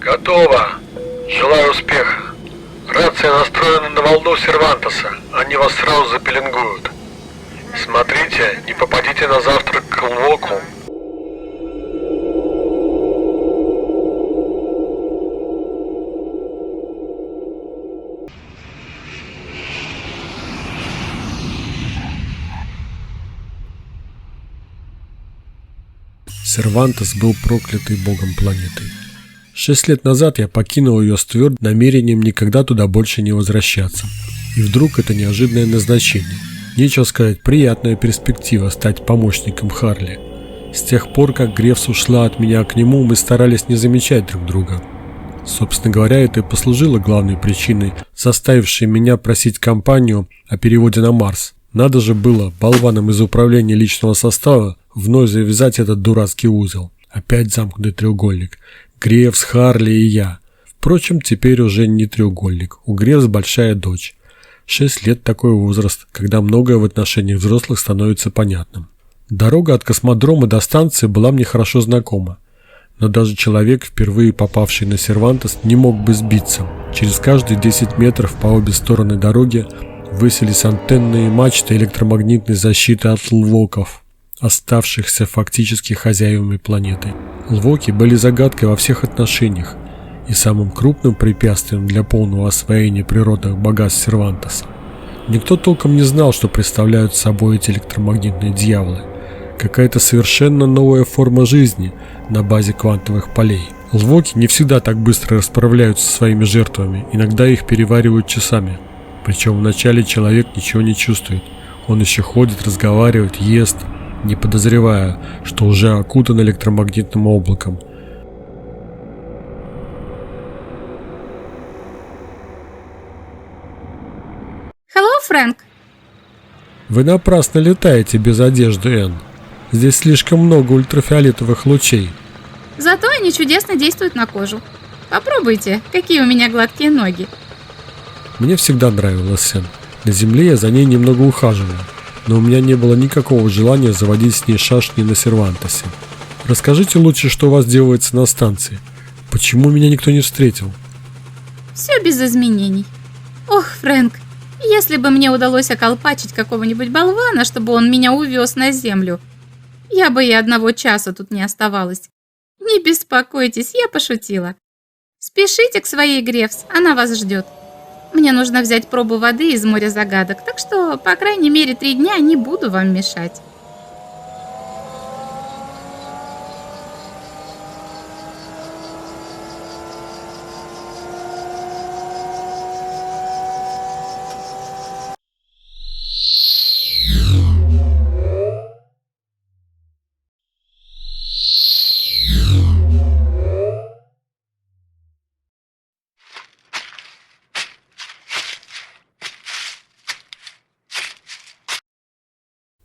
Готово. Желаю успеха. Рация настроена на волну Сервантеса. Они вас сразу запеленгуют. Смотрите, не попадите на завтрак к Лвоку. Сервантес был проклятый богом планетой. 6 лет назад я покинул ее с твердым намерением никогда туда больше не возвращаться. И вдруг это неожиданное назначение. Нечего сказать, приятная перспектива стать помощником Харли. С тех пор, как Грефс ушла от меня к нему, мы старались не замечать друг друга. Собственно говоря, это и послужило главной причиной, заставившей меня просить компанию о переводе на Марс. Надо же было болванам из управления личного состава вновь завязать этот дурацкий узел. Опять замкнутый треугольник. Грефс, Харли и я. Впрочем, теперь уже не треугольник. У Грефс большая дочь. 6 лет такой возраст, когда многое в отношениях взрослых становится понятным. Дорога от космодрома до станции была мне хорошо знакома. Но даже человек, впервые попавший на Сервантес, не мог бы сбиться. Через каждые 10 метров по обе стороны дороги высились антенные мачты электромагнитной защиты от лвоков, оставшихся фактически хозяевами планеты. Лвоки были загадкой во всех отношениях и самым крупным препятствием для полного освоения природных богатств Сервантеса. Никто толком не знал, что представляют собой эти электромагнитные дьяволы. Какая-то совершенно новая форма жизни на базе квантовых полей. Лвоки не всегда так быстро расправляются со своими жертвами, иногда их переваривают часами. Причем вначале человек ничего не чувствует. Он еще ходит, разговаривает, ест, не подозревая, что уже окутан электромагнитным облаком. Hello, Фрэнк. Вы напрасно летаете без одежды, Энн. Здесь слишком много ультрафиолетовых лучей. Зато они чудесно действуют на кожу. Попробуйте, какие у меня гладкие ноги. Мне всегда нравилась Энн. На Земле я за ней немного ухаживал, но у меня не было никакого желания заводить с ней шашни на Сервантесе. Расскажите лучше, что у вас делается на станции. Почему меня никто не встретил? Все без изменений. Ох, Фрэнк, если бы мне удалось околпачить какого-нибудь болвана, чтобы он меня увез на Землю, я бы и 1 часа тут не оставалась. Не беспокойтесь, я пошутила. Спешите к своей Грефс, она вас ждет. Мне нужно взять пробу воды из моря загадок, так что, по крайней мере, 3 дня не буду вам мешать.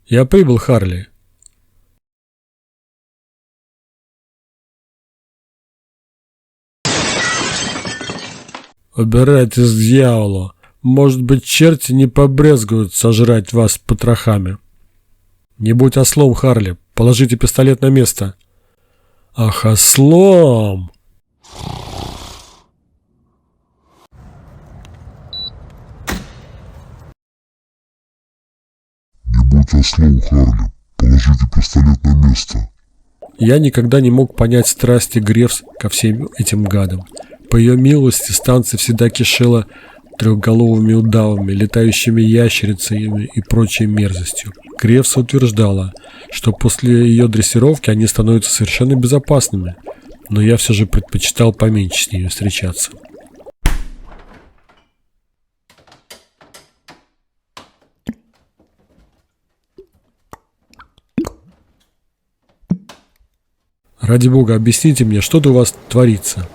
Я прибыл, Харли. Убирайтесь, дьявола. Может быть, черти не побрезгуют сожрать вас потрохами. Не будь ослом, Харли. Положите пистолет на место. Ах, ослом! Не будь ослом, Харли. Положите пистолет на место. Я никогда не мог понять страсти Грефс ко всем этим гадам. По ее милости станция всегда кишела трехголовыми удавами, летающими ящерицами и прочей мерзостью. Грефс утверждала, что после ее дрессировки они становятся совершенно безопасными, но я все же предпочитал поменьше с ней встречаться. Ради бога, объясните мне, что у вас творится?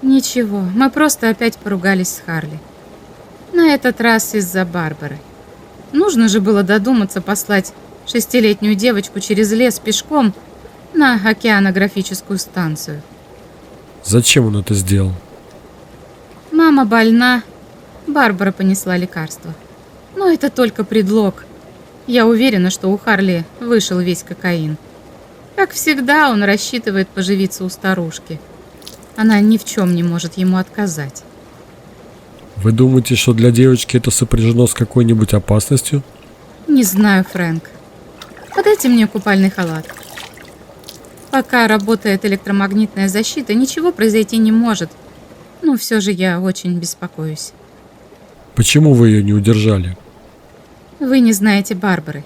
Ничего, мы просто опять поругались с Харли. На этот раз из-за Барбары. Нужно же было додуматься послать 6-летнюю девочку через лес пешком на океанографическую станцию. Зачем он это сделал? Мама больна, Барбара понесла лекарство. Но это только предлог. Я уверена, что у Харли вышел весь кокаин. Как всегда, он рассчитывает поживиться у старушки. Она ни в чем не может ему отказать. Вы думаете, что для девочки это сопряжено с какой-нибудь опасностью? Не знаю, Фрэнк. Подайте мне купальный халат. Пока работает электромагнитная защита, ничего произойти не может. Но все же я очень беспокоюсь. Почему вы ее не удержали? Вы не знаете Барбары.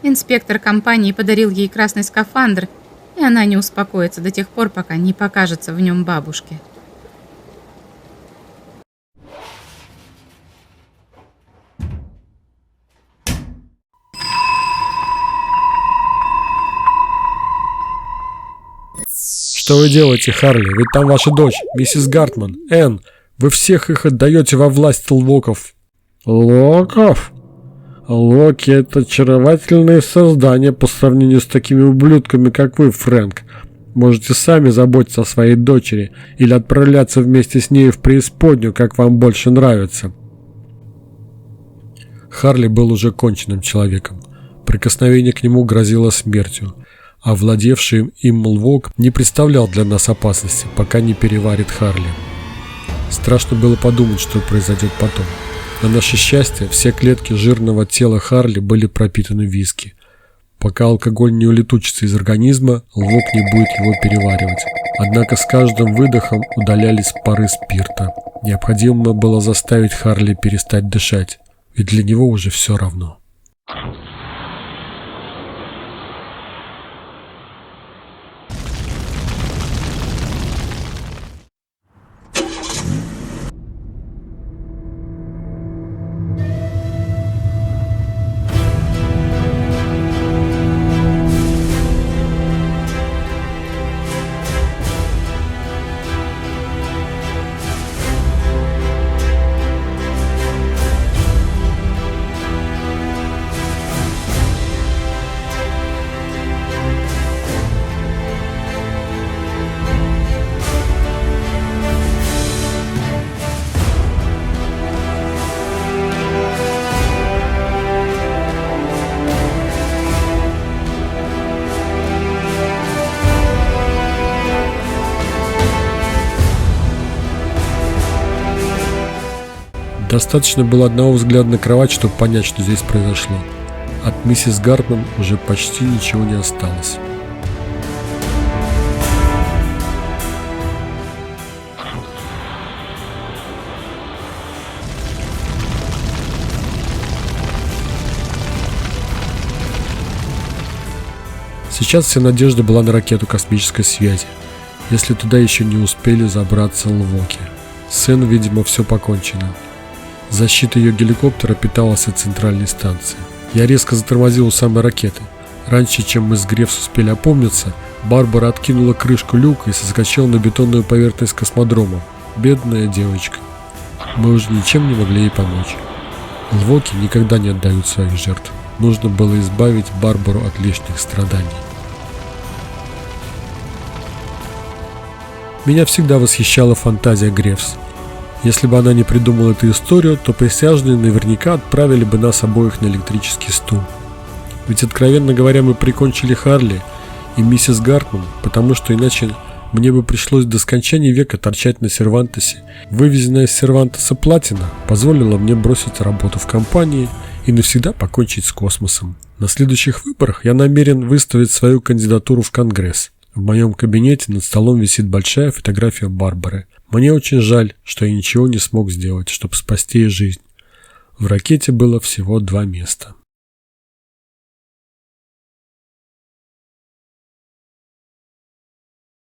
Инспектор компании подарил ей красный скафандр, и она не успокоится до тех пор, пока не покажется в нем бабушке. Что вы делаете, Харли? Ведь там ваша дочь, миссис Гартман, Энн. Вы всех их отдаете во власть лвоков. Лвоков? Лвоки — это очаровательные создания по сравнению с такими ублюдками, как вы, Фрэнк. Можете сами заботиться о своей дочери или отправляться вместе с ней в преисподнюю, как вам больше нравится. Харли был уже конченным человеком. Прикосновение к нему грозило смертью, а владевший им лвок не представлял для нас опасности, пока не переварит Харли. Страшно было подумать, что произойдет потом. На наше счастье, все клетки жирного тела Харли были пропитаны виски. Пока алкоголь не улетучится из организма, лвок не будет его переваривать. Однако с каждым выдохом удалялись пары спирта. Необходимо было заставить Харли перестать дышать, ведь для него уже все равно. Достаточно было одного взгляда на кровать, чтобы понять, что здесь произошло. От миссис Гартман уже почти ничего не осталось. Сейчас вся надежда была на ракету космической связи, если туда еще не успели забраться лвоки. С Энн, видимо, все покончено. Защита ее геликоптера питалась от центральной станции. Я резко затормозил у самой ракеты. Раньше, чем мы с Грефс успели опомниться, Барбара откинула крышку люка и соскочила на бетонную поверхность космодрома. Бедная девочка. Мы уже ничем не могли ей помочь. Лвоки никогда не отдают своих жертв. Нужно было избавить Барбару от лишних страданий. Меня всегда восхищала фантазия Грефс. Если бы она не придумала эту историю, то присяжные наверняка отправили бы нас обоих на электрический стул. Ведь, откровенно говоря, мы прикончили Харли и миссис Гартман, потому что иначе мне бы пришлось до скончания века торчать на Сервантесе. Вывезенная из Сервантеса платина позволила мне бросить работу в компании и навсегда покончить с космосом. На следующих выборах я намерен выставить свою кандидатуру в Конгресс. В моем кабинете над столом висит большая фотография Барбары. Мне очень жаль, что я ничего не смог сделать, чтобы спасти ей жизнь. В ракете было всего 2 места.